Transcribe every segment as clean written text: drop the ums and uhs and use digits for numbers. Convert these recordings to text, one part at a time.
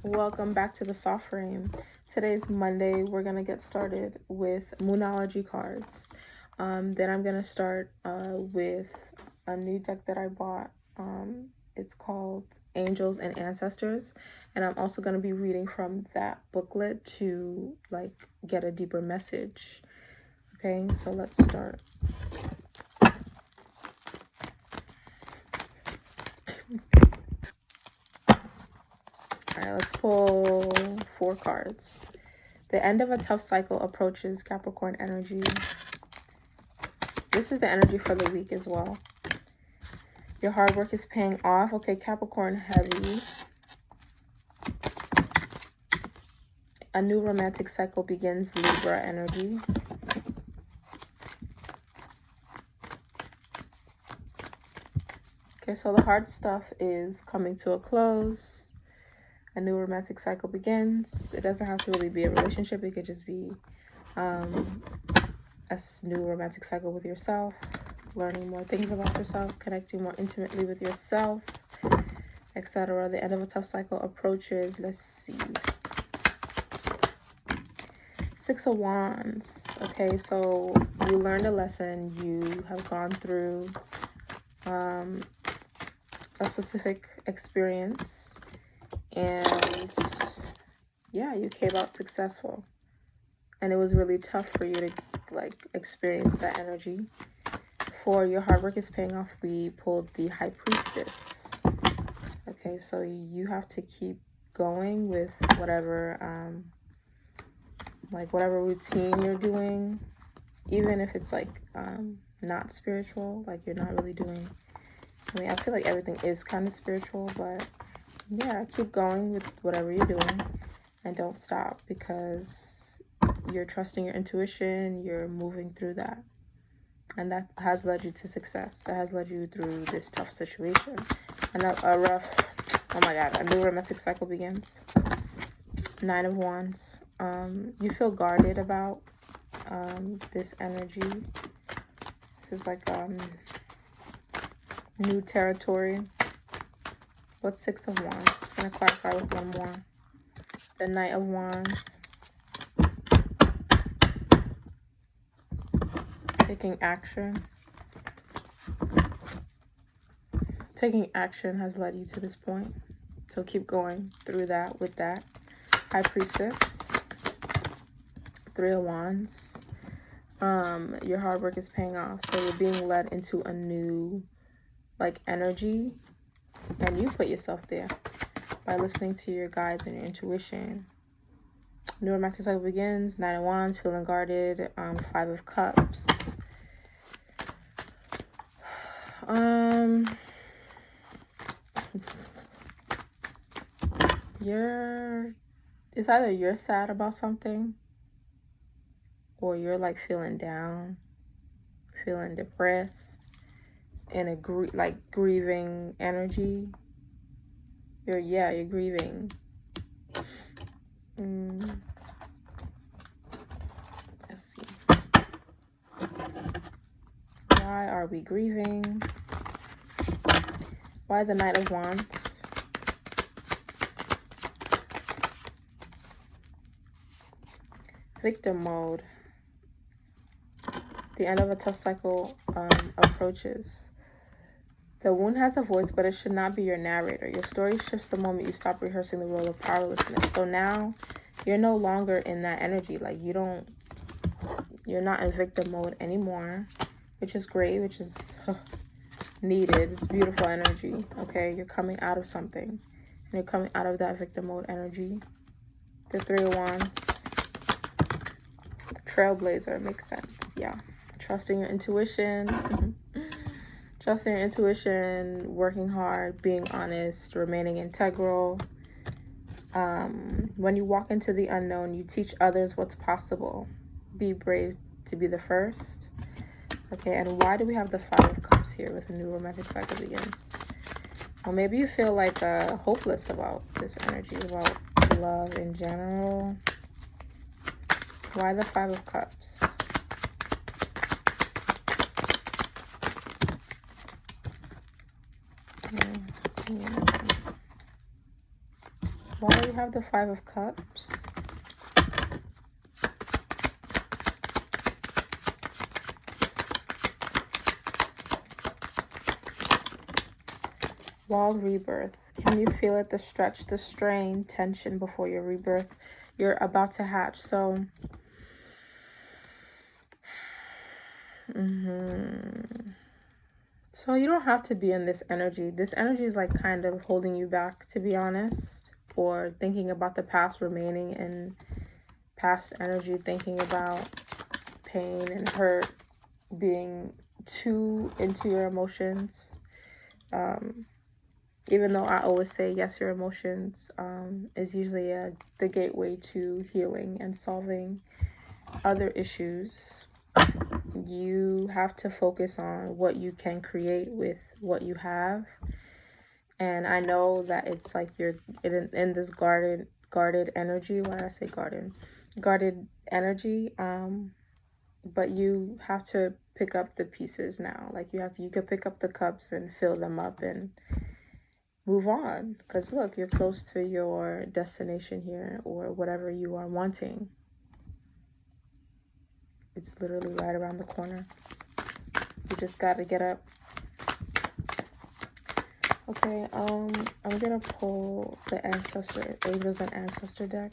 Welcome back to the Soft Frame. Today's Monday. We're going to get started with Moonology cards. Then I'm going to start with a new deck that I bought. It's called Angels and Ancestors. And I'm also going to be reading from that booklet to get a deeper message. Okay, so let's start. All right, let's pull 4 cards. The end of a tough cycle approaches, Capricorn energy. This is the energy for the week as well. Your hard work is paying off. Okay, Capricorn heavy. A new romantic cycle begins, Libra energy. Okay, so the hard stuff is coming to a close. A new romantic cycle begins. It doesn't have to really be a relationship. It could just be a new romantic cycle with yourself, learning more things about yourself, connecting more intimately with yourself, etc. The end of a tough cycle approaches. Let's see. 6 of Wands. Okay, so you learned a lesson. You have gone through a specific experience. And yeah, you came out successful. And it was really tough for you to experience that energy. For your hard work is paying off, we pulled the High Priestess. Okay, so you have to keep going with whatever whatever routine you're doing, even if it's not spiritual, you're not really doing. I mean, I feel like everything is kind of spiritual, but yeah, keep going with whatever you're doing and don't stop, because you're trusting your intuition, you're moving through that. And that has led you to success. That has led you through this tough situation. And a new romantic cycle begins. 9 of Wands. You feel guarded about this energy. This is new territory. What's 6 of Wands? I'm going to clarify with one more. The Knight of Wands. Taking action. Taking action has led you to this point. So keep going through that with that. High Priestess. 3 of Wands. Your hard work is paying off. So you're being led into a new energy. And you put yourself there by listening to your guides and your intuition. New romantic cycle begins. 9 of Wands, feeling guarded. 5 of Cups. It's either you're sad about something, or you're feeling down, feeling depressed, in a grieving energy. You're grieving. Let's see. Why are we grieving? Why the Knight of Wands? Victim mode. The end of a tough cycle approaches. The wound has a voice, but it should not be your narrator. Your story shifts the moment you stop rehearsing the role of powerlessness. So now you're no longer in that energy. You're not in victim mode anymore, which is great, which is needed. It's beautiful energy. Okay, you're coming out of something, and you're coming out of that victim mode energy. The 3 of Wands. The Trailblazer makes sense. Yeah, trusting your intuition. Trusting your intuition, working hard, being honest, remaining integral. When you walk into the unknown, you teach others what's possible. Be brave to be the first. Okay, and why do we have the 5 of Cups here with a new romantic cycle begins? Well, maybe you feel hopeless about this energy, about love in general. Why the 5 of Cups? Why do we have the Five of Cups? Wild rebirth. Can you feel it? The stretch, the strain, tension before your rebirth. You're about to hatch. So, so you don't have to be in this energy. This energy is like kind of holding you back, to be honest, or thinking about the past, remaining in past energy, thinking about pain and hurt, being too into your emotions. Even though I always say yes, your emotions is usually the gateway to healing and solving other issues. You have to focus on what you can create with what you have. And I know that it's like you're in this guarded energy. Why did I say garden? Guarded energy. But you have to pick up the pieces now. Like you could pick up the cups and fill them up and move on, because look, you're close to your destination here, or whatever you are wanting. It's literally right around the corner. You just got to get up. Okay, I'm gonna pull the ancestor, angels and ancestor deck.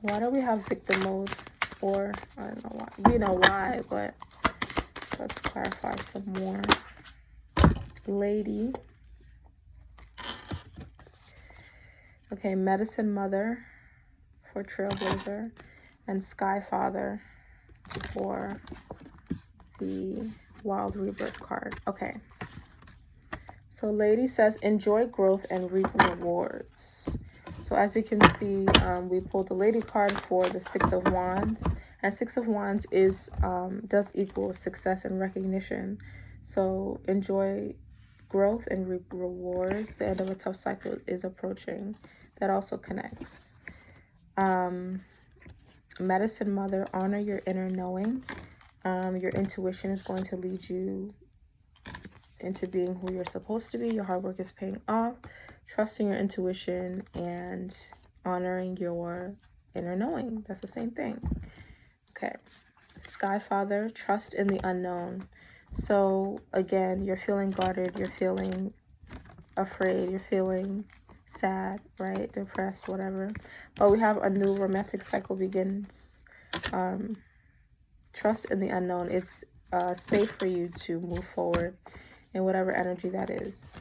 Why do we have victim mode? Or I don't know why. We know why, but let's clarify some more. Lady. Okay, Medicine Mother for Trailblazer, and Sky Father for the Wild Rebirth card. Okay. So Lady says, enjoy growth and reap rewards. So as you can see, we pulled the Lady card for the Six of Wands. And Six of Wands is does equal success and recognition. So enjoy growth and reap rewards. The end of a tough cycle is approaching. That also connects. Medicine Mother, honor your inner knowing. Your intuition is going to lead you into being who you're supposed to be. Your hard work is paying off. Trusting your intuition and honoring your inner knowing. That's the same thing. Okay. Sky Father, trust in the unknown. So again, you're feeling guarded, you're feeling afraid, you're feeling sad, right? Depressed, whatever. But we have a new romantic cycle begins. Trust in the unknown. It's safe for you to move forward in whatever energy that is.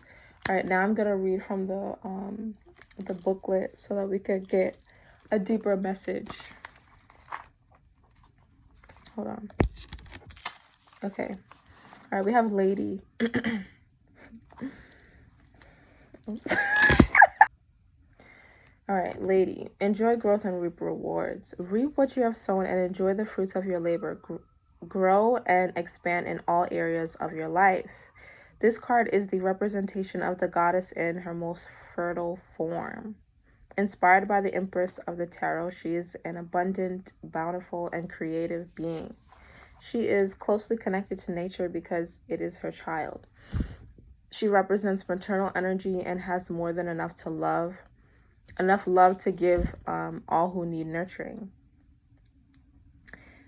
All right, now I'm gonna read from the booklet so that we could get a deeper message. Hold on. Okay. All right, we have Lady. All right, Lady. Enjoy growth and reap rewards. Reap what you have sown and enjoy the fruits of your labor. Grow and expand in all areas of your life. This card is the representation of the goddess in her most fertile form. Inspired by the Empress of the Tarot, she is an abundant, bountiful, and creative being. She is closely connected to nature because it is her child. She represents maternal energy and has more than enough love to give all who need nurturing.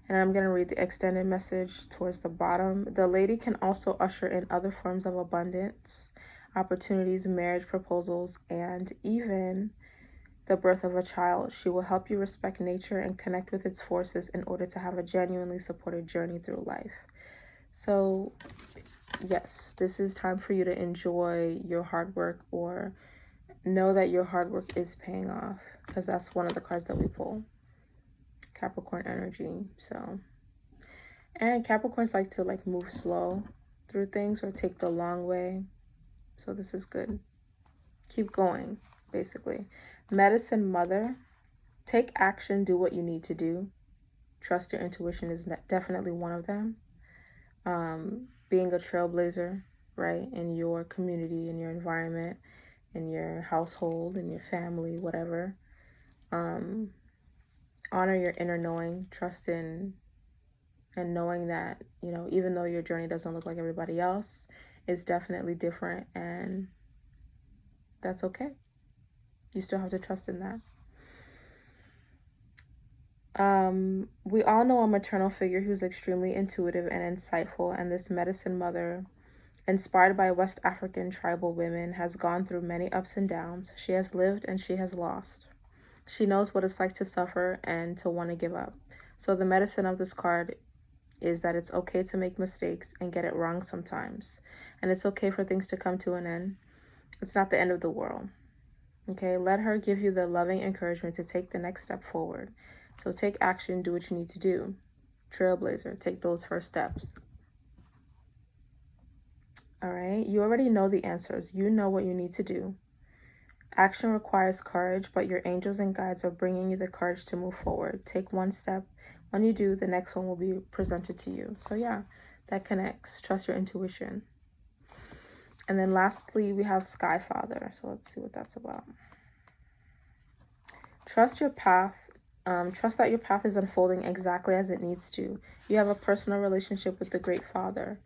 And I'm going to read the extended message towards the bottom. The Lady can also usher in other forms of abundance, opportunities, marriage proposals, and even the birth of a child. She will help you respect nature and connect with its forces in order to have a genuinely supported journey through life. So, yes, this is time for you to enjoy your hard work, or know that your hard work is paying off, because that's one of the cards that we pull. Capricorn energy. So, and Capricorns like to move slow through things or take the long way. So this is good. Keep going, basically. Medicine Mother, take action, do what you need to do. Trust your intuition is definitely one of them. Being a trailblazer, right, in your community, in your environment, in your household, in your family, whatever. Honor your inner knowing, trust in and knowing that, you know, even though your journey doesn't look like everybody else, it's definitely different, and that's okay. You still have to trust in that. We all know a maternal figure who's extremely intuitive and insightful, and this medicine mother, inspired by West African tribal women, has gone through many ups and downs. She has lived and she has lost. She knows what it's like to suffer and to want to give up. So the medicine of this card is that it's okay to make mistakes and get it wrong sometimes. And it's okay for things to come to an end. It's not the end of the world. Okay, let her give you the loving encouragement to take the next step forward. So take action, do what you need to do. Trailblazer, take those first steps. All right, you already know the answers. You know what you need to do. Action requires courage, but your angels and guides are bringing you the courage to move forward. Take one step. When you do, the next one will be presented to you. So yeah, that connects. Trust your intuition. And then lastly, we have Sky Father. So let's see what that's about. Trust your path. Trust that your path is unfolding exactly as it needs to. You have a personal relationship with the Great Father.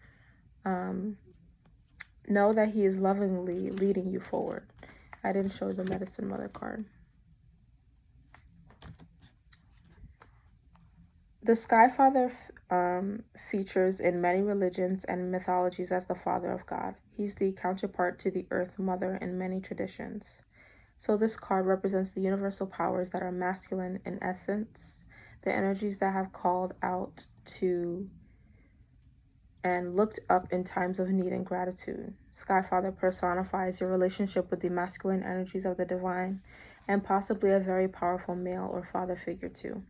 Know that he is lovingly leading you forward. I didn't show the Medicine Mother card. The Sky Father features in many religions and mythologies as the Father of God. He's the counterpart to the Earth Mother in many traditions. So this card represents the universal powers that are masculine in essence, the energies that have called out to and looked up in times of need and gratitude. Sky Father personifies your relationship with the masculine energies of the divine and possibly a very powerful male or father figure too.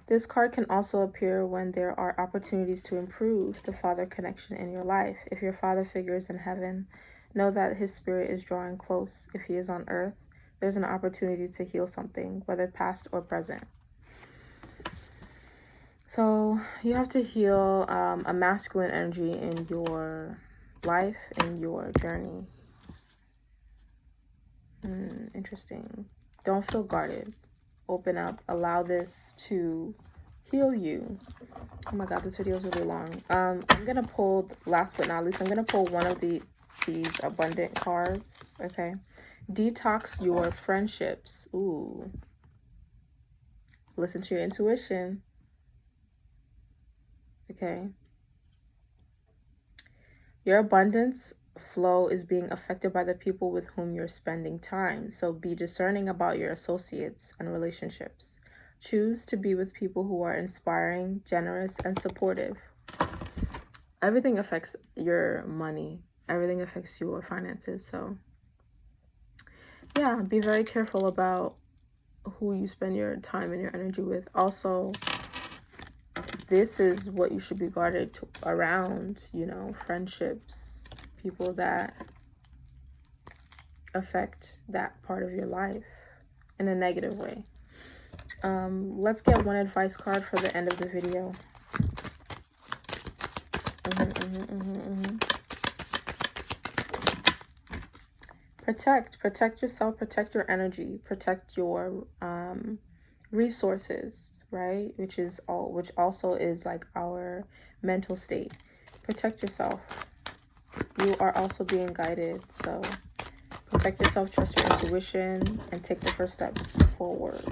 This card can also appear when there are opportunities to improve the father connection in your life. If your father figure is in heaven, know that his spirit is drawing close. If he is on earth, there's an opportunity to heal something, whether past or present. So you have to heal a masculine energy in your life, in your journey. Interesting. Don't feel guarded. Open up. Allow this to heal you. Oh my god, this video is really long. I'm gonna pull, last but not least, I'm gonna pull one of these abundant cards. Okay. Detox your friendships. Ooh. Listen to your intuition. Okay. Your abundance flow is being affected by the people with whom you're spending time. So be discerning about your associates and relationships. Choose to be with people who are inspiring, generous, and supportive. Everything affects your money. Everything affects your finances. So yeah, be very careful about who you spend your time and your energy with. Also, this is what you should be guarded around, you know, friendships, people that affect that part of your life in a negative way. Let's get one advice card for the end of the video. Protect yourself, protect your energy, protect your resources, right? Which also is like our mental state. Protect yourself. You are also being guided, so protect yourself, trust your intuition, and take the first steps forward.